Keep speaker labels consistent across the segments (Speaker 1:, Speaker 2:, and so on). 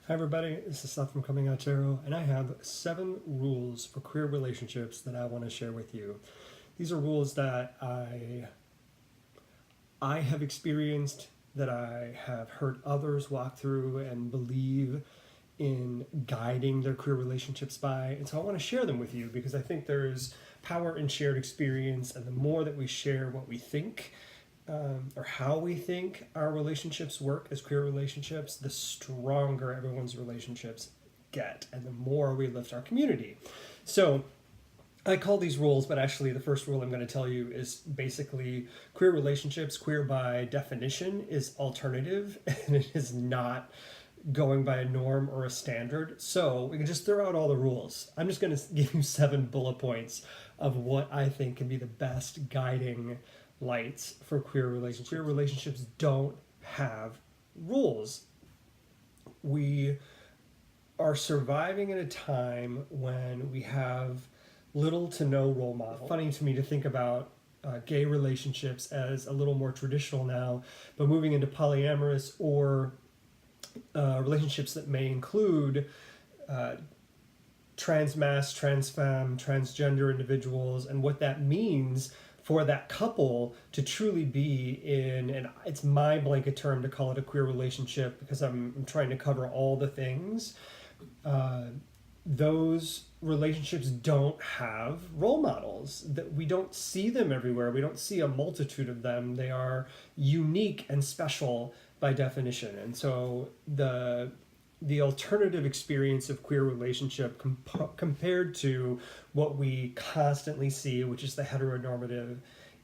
Speaker 1: Hi everybody, this is Seth from Comingouttarot, and I have 7 rules for queer relationships that I want to share with you. These are rules that I have experienced, that I have heard others walk through and believe in guiding their queer relationships by, and so I want to share them with you because I think there's power in shared experience, and the more that we share what we think, or how we think our relationships work as queer relationships, the stronger everyone's relationships get, and the more we lift our community. So I call these rules, but actually the first rule I'm going to tell you is basically queer relationships, queer by definition, is alternative, and it is not going by a norm or a standard. So we can just throw out all the rules. I'm just going to give you 7 bullet points of what I think can be the best guiding lights for queer relationships. Queer relationships don't have rules. We are surviving in a time when we have little to no role model. Funny to me to think about gay relationships as a little more traditional now, but moving into polyamorous or relationships that may include transmass, transfemme, transgender individuals, and what that means for that couple to truly be in, and it's my blanket term to call it a queer relationship because I'm trying to cover all the things. Those relationships don't have role models. That we don't see them everywhere. We don't see a multitude of them. They are unique and special by definition. And so the alternative experience of queer relationship compared to what we constantly see, which is the heteronormative,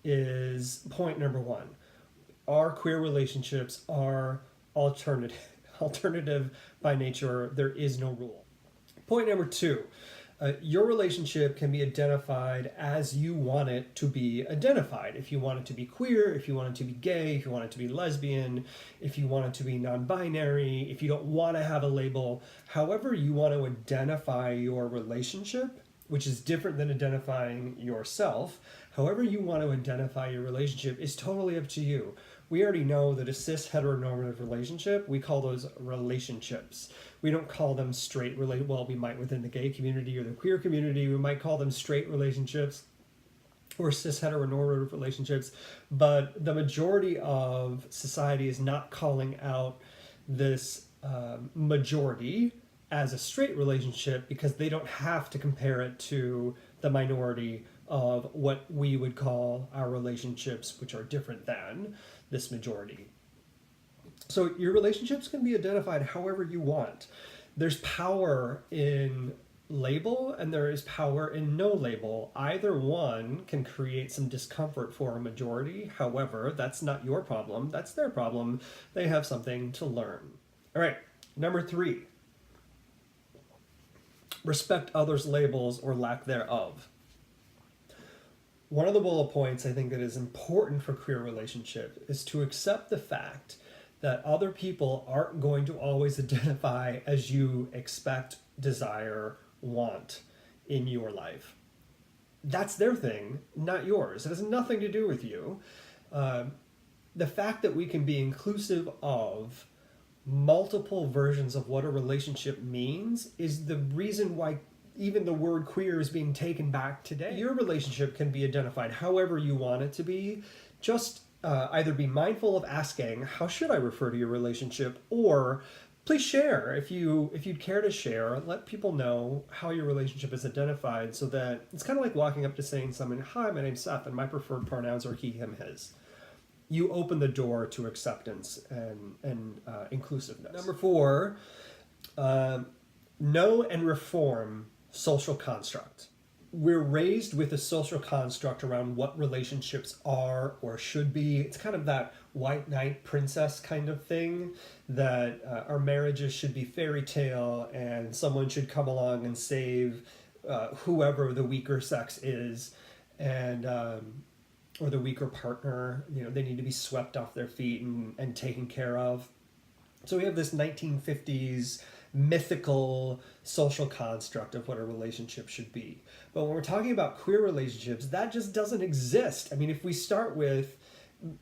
Speaker 1: is point number 1. Our queer relationships are alternative by nature. There is no rule. Point number 2, your relationship can be identified as you want it to be identified. If you want it to be queer, if you want it to be gay, if you want it to be lesbian, if you want it to be non-binary, if you don't want to have a label, however you want to identify your relationship, which is different than identifying yourself, however you want to identify your relationship is totally up to you. We already know that a cis heteronormative relationship, we call those relationships. We don't call them straight well, we might within the gay community or the queer community, we might call them straight relationships or cis heteronormative relationships, but the majority of society is not calling out this majority as a straight relationship because they don't have to compare it to the minority of what we would call our relationships, which are different than this majority. So your relationships can be identified however you want. There's power in label and there is power in no label. Either one can create some discomfort for a majority. However, that's not your problem. That's their problem. They have something to learn. All right, number 3. Respect others' labels or lack thereof. One of the bullet points I think that is important for queer relationship is to accept the fact that other people aren't going to always identify as you expect, desire, want in your life. That's their thing, not yours. It has nothing to do with you. The fact that we can be inclusive of multiple versions of what a relationship means is the reason why even the word queer is being taken back today. Your relationship can be identified however you want it to be. Just either be mindful of asking, how should I refer to your relationship? Or please share if you'd care to share. Let people know how your relationship is identified so that it's kind of like walking up to saying someone, hi, my name's Seth and my preferred pronouns are he, him, his. You open the door to acceptance and inclusiveness. Number 4, know and reform social construct. We're raised with a social construct around what relationships are or should be. It's kind of that white knight princess kind of thing, that our marriages should be fairy tale and someone should come along and save whoever the weaker sex is, and or the weaker partner. They need to be swept off their feet and taken care of. So we have this 1950s mythical social construct of what a relationship should be. But when we're talking about queer relationships, that just doesn't exist. I mean, if we start with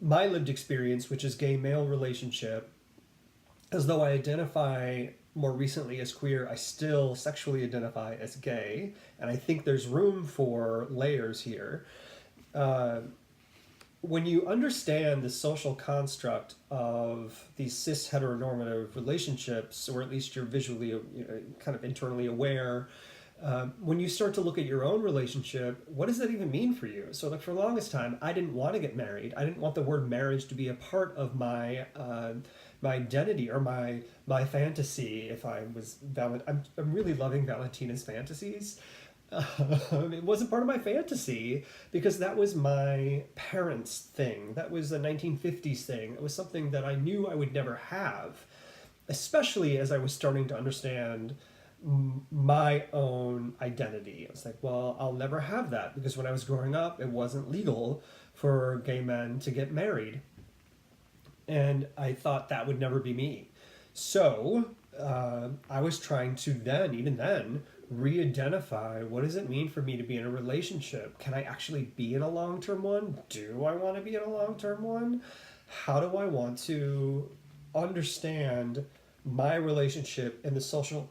Speaker 1: my lived experience, which is gay male relationship, as though I identify more recently as queer. I still sexually identify as gay, and I think there's room for layers here. Uh, when you understand the social construct of these cis heteronormative relationships, or at least you're visually, kind of internally aware, when you start to look at your own relationship, what does that even mean for you? So, like, for the longest time, I didn't want to get married. I didn't want the word marriage to be a part of my identity or my fantasy. If I was I'm really loving Valentina's fantasies. It wasn't part of my fantasy because that was my parents' thing. That was a 1950s thing. It was something that I knew I would never have, especially as I was starting to understand my own identity. I was like, well, I'll never have that because when I was growing up, it wasn't legal for gay men to get married. And I thought that would never be me. So I was trying to even then, re-identify what does it mean for me to be in a relationship? Can I actually be in a long-term one? Do I want to be in a long-term one? How do I want to understand my relationship and the social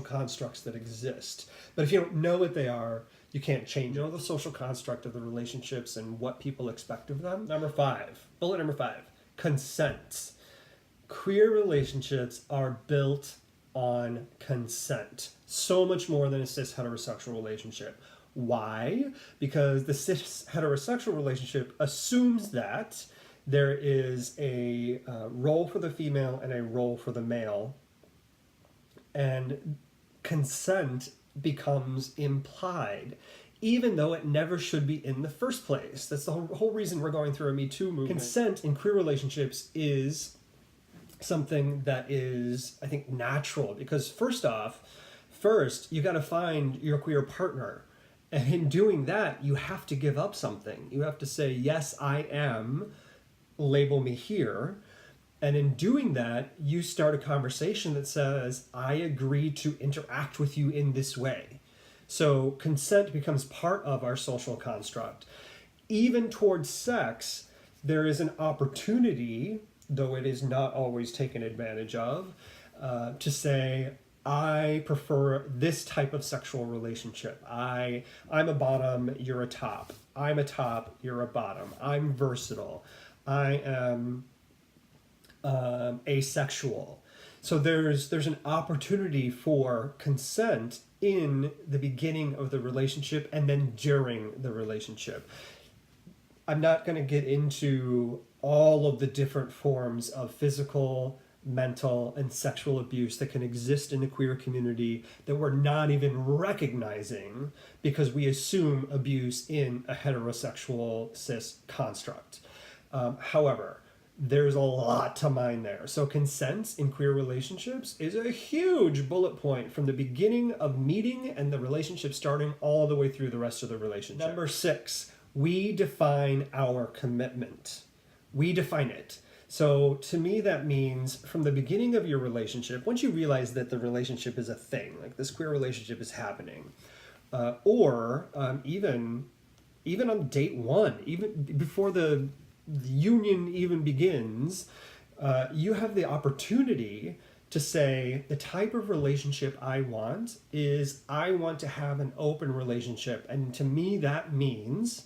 Speaker 1: constructs that exist? But if you don't know what they are, you can't change. You know the social construct of the relationships and what people expect of them. Bullet number 5, consent. Queer relationships are built on consent, so much more than a cis heterosexual relationship. Why? Because the cis heterosexual relationship assumes that there is a role for the female and a role for the male, and consent becomes implied, even though it never should be in the first place. That's the whole reason we're going through a Me Too movement. Consent in queer relationships is something that is, I think, natural, because first you got to find your queer partner, and in doing that you have to give up something. You have to say, yes, I am, label me here, and in doing that you start a conversation that says, I agree to interact with you in this way. So consent becomes part of our social construct. Even towards sex, there is an opportunity, though it is not always taken advantage of, to say, I prefer this type of sexual relationship. I'm a bottom, you're a top. I'm a top, you're a bottom. I'm versatile. I am asexual. So there's an opportunity for consent in the beginning of the relationship and then during the relationship. I'm not going to get into all of the different forms of physical, mental, and sexual abuse that can exist in the queer community that we're not even recognizing because we assume abuse in a heterosexual cis construct. However, there's a lot to mine there. So consent in queer relationships is a huge bullet point from the beginning of meeting and the relationship starting all the way through the rest of the relationship. Number 6, we define our commitment. We define it. So to me, that means from the beginning of your relationship, once you realize that the relationship is a thing, like this queer relationship is happening, or even on date 1, even before the union even begins, you have the opportunity to say, the type of relationship I want is I want to have an open relationship. And to me, that means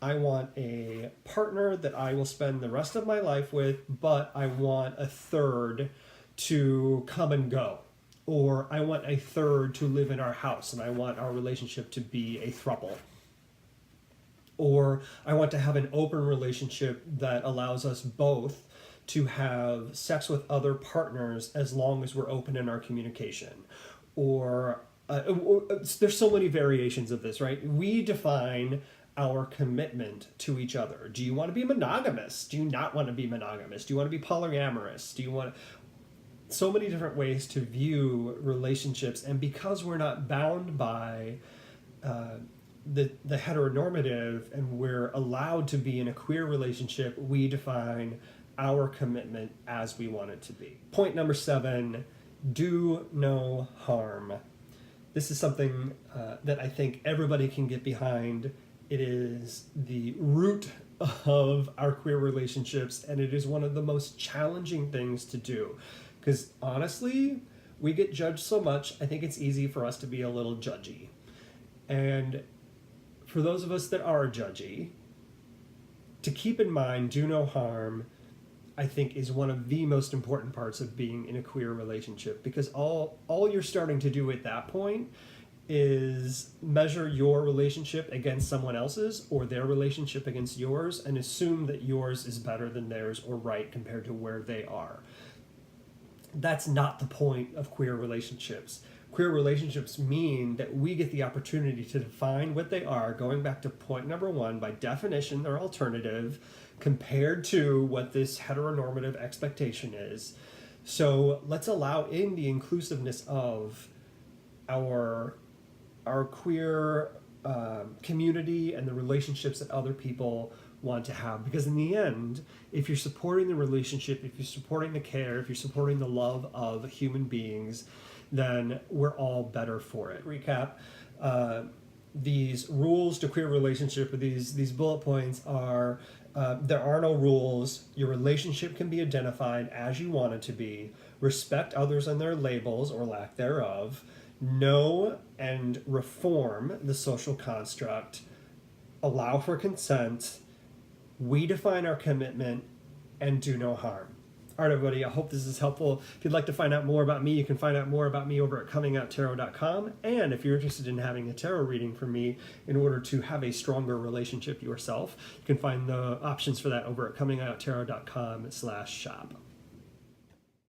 Speaker 1: I want a partner that I will spend the rest of my life with, but I want a third to come and go. Or I want a third to live in our house, and I want our relationship to be a throuple. Or I want to have an open relationship that allows us both to have sex with other partners as long as we're open in our communication. Or there's so many variations of this, right? We define our commitment to each other. Do you want to be monogamous? Do you not want to be monogamous? Do you want to be polyamorous? Do you want so many different ways to view relationships? And because we're not bound by the heteronormative, and we're allowed to be in a queer relationship, we define our commitment as we want it to be. Point number 7, do no harm. This is something that I think everybody can get behind. It is the root of our queer relationships, and it is one of the most challenging things to do. Because honestly, we get judged so much, I think it's easy for us to be a little judgy. And for those of us that are judgy, to keep in mind, do no harm, I think is one of the most important parts of being in a queer relationship, because all you're starting to do at that point is measure your relationship against someone else's or their relationship against yours and assume that yours is better than theirs or right compared to where they are. That's not the point of queer relationships. Queer relationships mean that we get the opportunity to define what they are, going back to point number one, by definition, they're alternative compared to what this heteronormative expectation is. So let's allow in the inclusiveness of our queer community and the relationships that other people want to have. Because in the end, if you're supporting the relationship, if you're supporting the care, if you're supporting the love of human beings, then we're all better for it. Recap, these rules to queer relationship, or these bullet points are, there are no rules. Your relationship can be identified as you want it to be. Respect others and their labels or lack thereof. Know and reform the social construct. Allow for consent. We define our commitment, and do no harm. All right, everybody, I hope this is helpful. If you'd like to find out more about me, you can find out more about me over at Comingouttarot.com. And if you're interested in having a tarot reading from me in order to have a stronger relationship yourself, you can find the options for that over at Comingouttarot.com/shop.